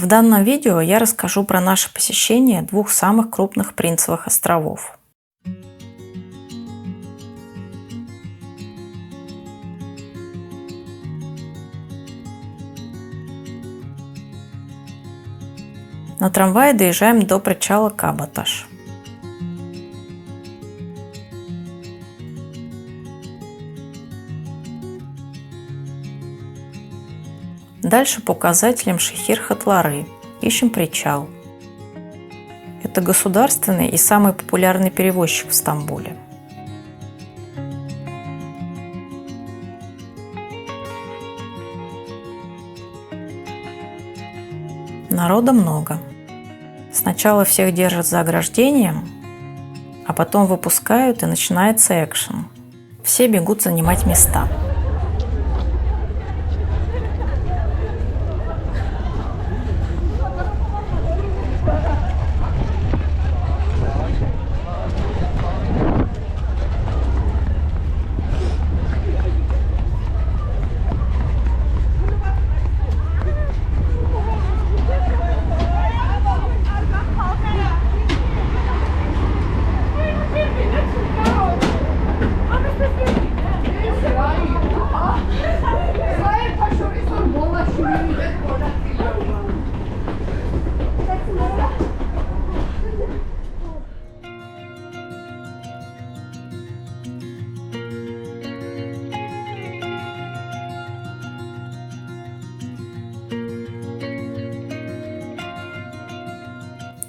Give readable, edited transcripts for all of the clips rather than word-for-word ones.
В данном видео я расскажу про наше посещение двух самых крупных Принцевых островов. На трамвае доезжаем до причала Каботаж. Дальше по указателям Шехир-Хатлары ищем причал. Это государственный и самый популярный перевозчик в Стамбуле. Народа много. Сначала всех держат за ограждением, а потом выпускают и начинается экшен. Все бегут занимать места.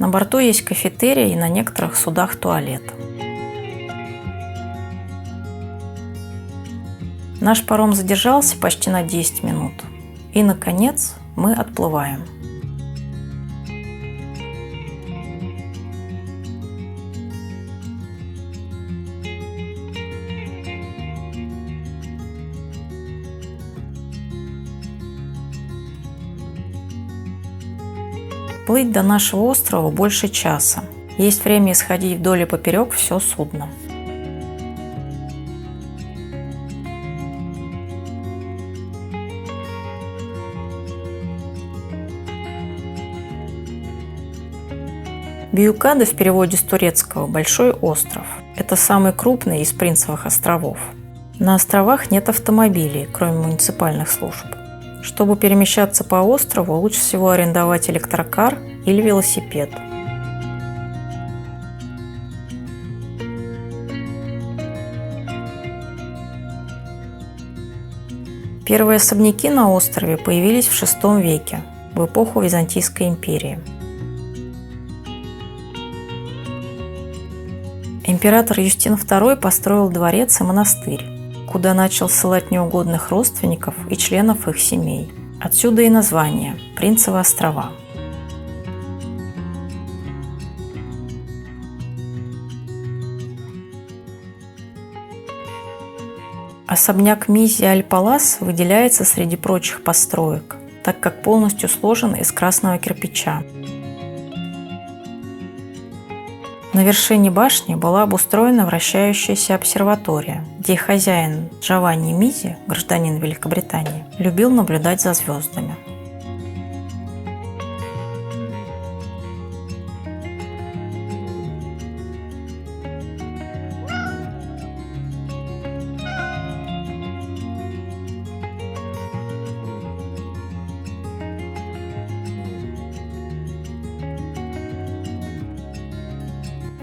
На борту есть кафетерия и на некоторых судах туалет. Наш паром задержался почти на 10 минут. И, наконец, мы отплываем. Плыть до нашего острова больше часа. Есть время исходить вдоль и поперек все судно. Büyükada в переводе с турецкого «большой остров». Это самый крупный из Принцевых островов. На островах нет автомобилей, кроме муниципальных служб. Чтобы перемещаться по острову, лучше всего арендовать электрокар или велосипед. Первые особняки на острове появились в VI веке, в эпоху Византийской империи. Император Юстин II построил дворец и монастырь, куда начал ссылать неугодных родственников и членов их семей. Отсюда и название – Принцевы острова. Особняк Миззи-Аль-Палас выделяется среди прочих построек, так как полностью сложен из красного кирпича. На вершине башни была обустроена вращающаяся обсерватория, где хозяин Джованни Миззи, гражданин Великобритании, любил наблюдать за звездами.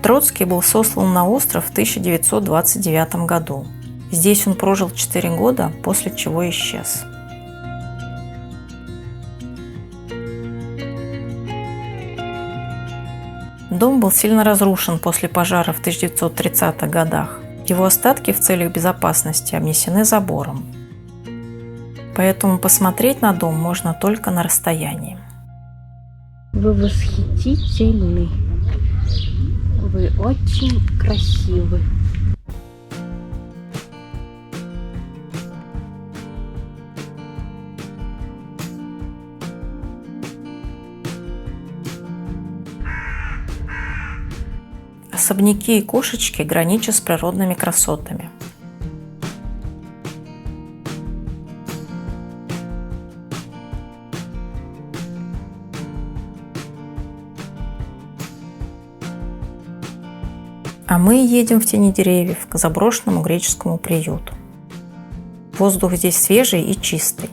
Троцкий был сослан на остров в 1929 году. Здесь он прожил 4 года, после чего исчез. Дом был сильно разрушен после пожара в 1930-х годах. Его остатки в целях безопасности обнесены забором. Поэтому посмотреть на дом можно только на расстоянии. Вы восхитительны. Вы очень красивы. Особняки и кошечки граничат с природными красотами. А мы едем в тени деревьев к заброшенному греческому приюту. Воздух здесь свежий и чистый.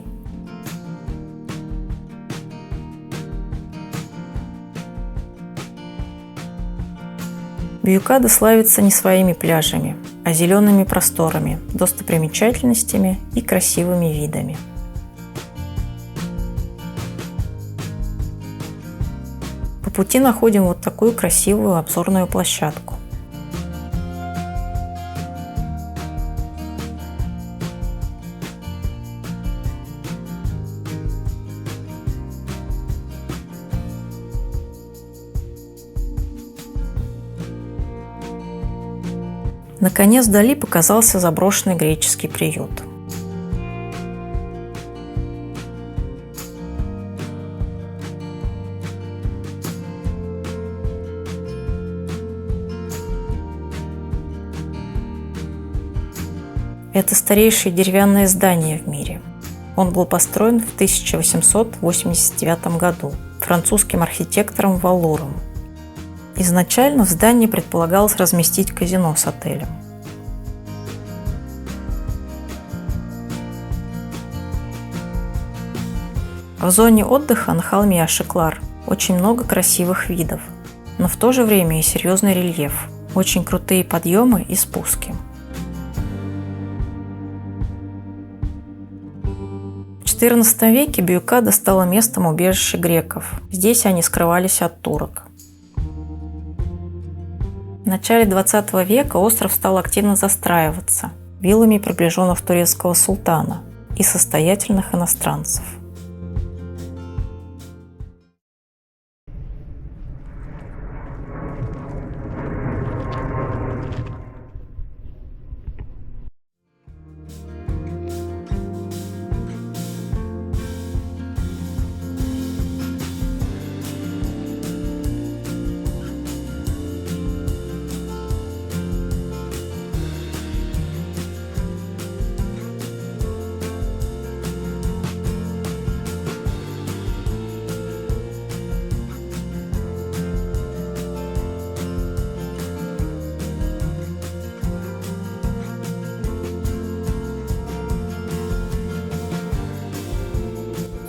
Бьюкада славится не своими пляжами, а зелеными просторами, достопримечательностями и красивыми видами. По пути находим вот такую красивую обзорную площадку. Наконец вдали показался заброшенный греческий приют. Это старейшее деревянное здание в мире. Он был построен в 1889 году французским архитектором Валлуром. Изначально в здании предполагалось разместить казино с отелем. В зоне отдыха на холме Ашиклар очень много красивых видов, но в то же время и серьезный рельеф, очень крутые подъемы и спуски. В XIV веке Бьюкада стала местом убежища греков. Здесь они скрывались от турок. В начале XX века остров стал активно застраиваться виллами приближенных турецкого султана и состоятельных иностранцев.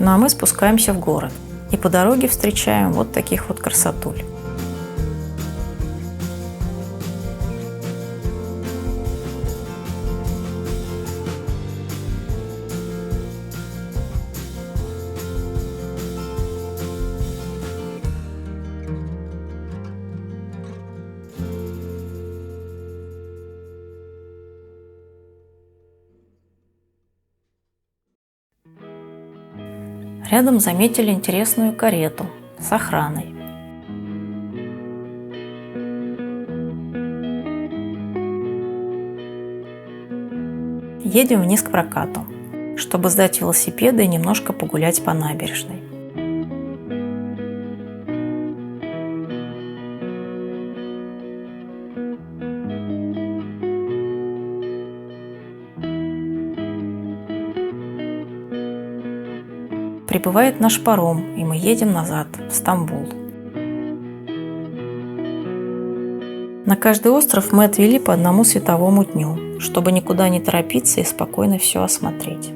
Ну а мы спускаемся в город и по дороге встречаем вот таких вот красотуль. Рядом заметили интересную карету с охраной. Едем вниз к прокату, чтобы сдать велосипеды и немножко погулять по набережной. Прибывает наш паром, и мы едем назад, в Стамбул. На каждый остров мы отвели по одному световому дню, чтобы никуда не торопиться и спокойно все осмотреть.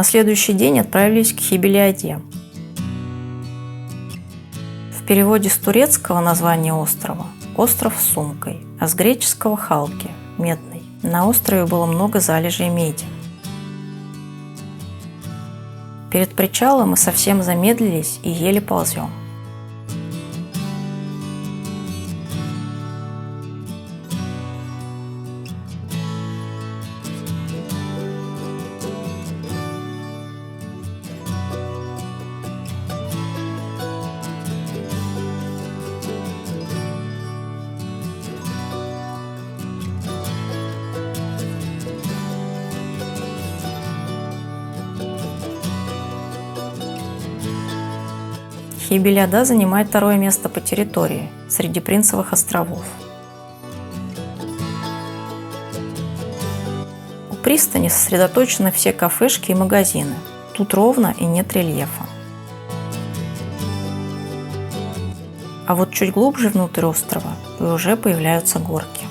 На следующий день отправились к Хибелиаде. В переводе с турецкого название острова – остров с сумкой, а с греческого – Халки – медный. На острове было много залежей меди. Перед причалом мы совсем замедлились и еле ползем. Хейбелиада занимает второе место по территории среди Принцевых островов. У пристани сосредоточены все кафешки и магазины. Тут ровно и нет рельефа. А вот чуть глубже внутрь острова и уже появляются горки.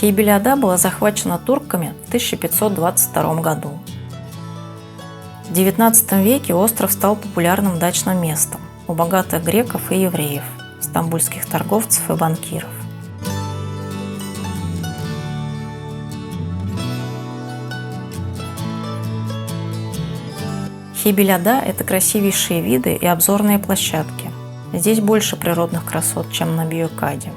Хейбелиада была захвачена турками в 1522 году. В XIX веке остров стал популярным дачным местом у богатых греков и евреев, стамбульских торговцев и банкиров. Хейбелиада – это красивейшие виды и обзорные площадки. Здесь больше природных красот, чем на Бьюкаде.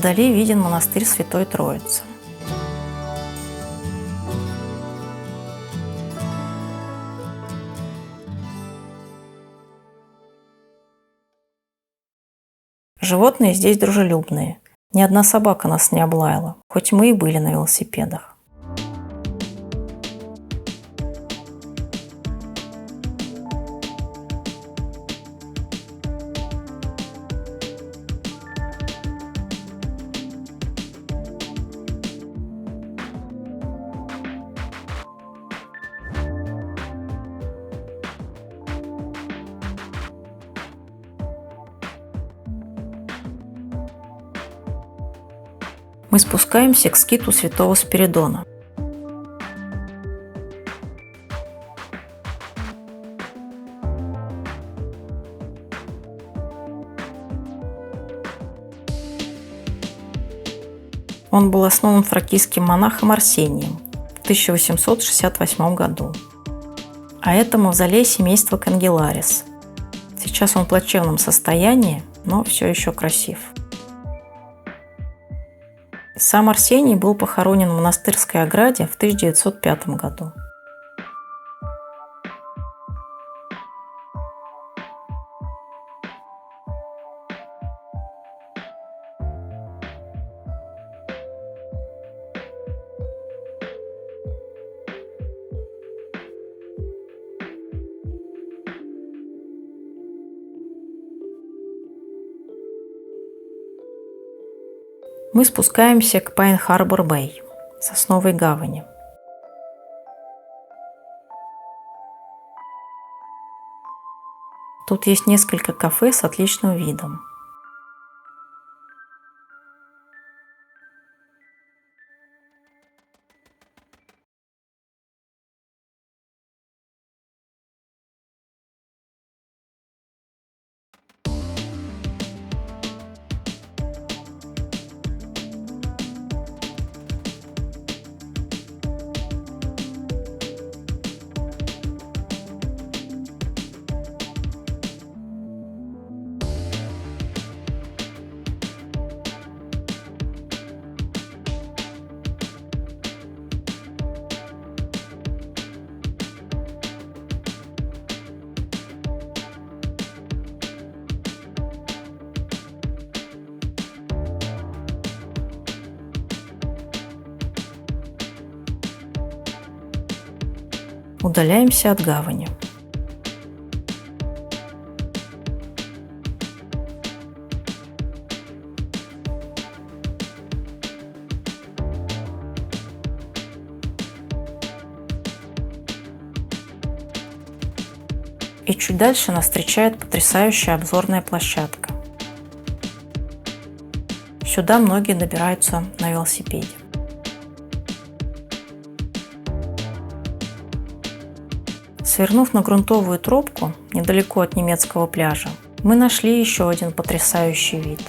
Вдали виден монастырь Святой Троицы. Животные здесь дружелюбные. Ни одна собака нас не облаяла, хоть мы и были на велосипедах. Мы спускаемся к скиту Святого Спиридона. Он был основан фракийским монахом Арсением в 1868 году. А это мавзолей семейства Кангеларис. Сейчас он в плачевном состоянии, но все еще красив. Сам Арсений был похоронен в монастырской ограде в 1905 году. Мы спускаемся к Пайн-Харбор-Бэй, Сосновой гавани. Тут есть несколько кафе с отличным видом. Удаляемся от гавани. И чуть дальше нас встречает потрясающая обзорная площадка. Сюда многие добираются на велосипеде. Свернув на грунтовую тропку недалеко от немецкого пляжа, мы нашли еще один потрясающий вид.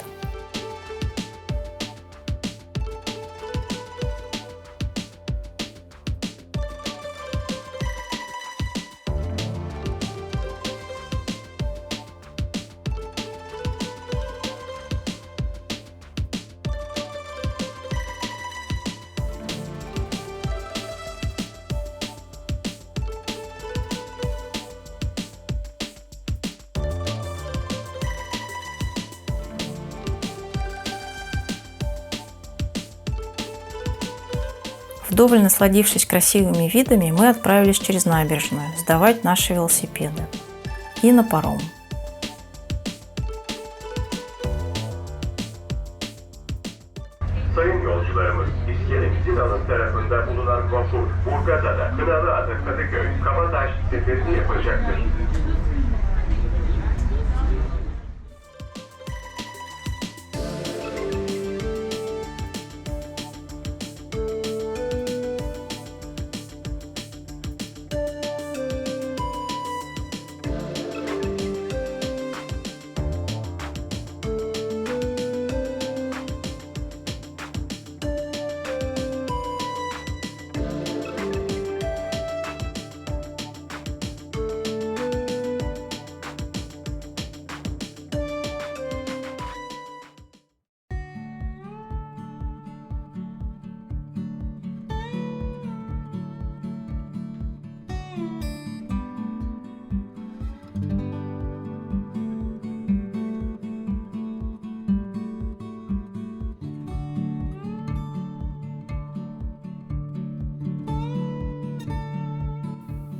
Вдоволь насладившись красивыми видами, мы отправились через набережную сдавать наши велосипеды и на паром. Sayın yolcularımız, iskelemizin alın tarafında bulunan vapur Burgazada, Kınalı Adı Kadıköy, Kabataş seferini yapacaktır.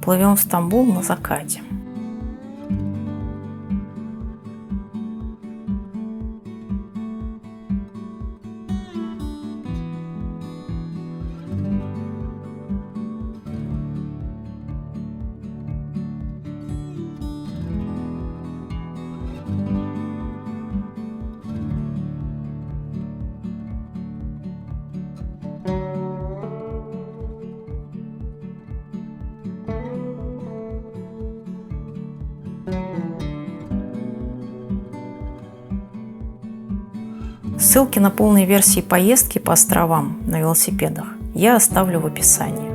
Плывем в Стамбул на закате. Ссылки на полные версии поездки по островам на велосипедах я оставлю в описании.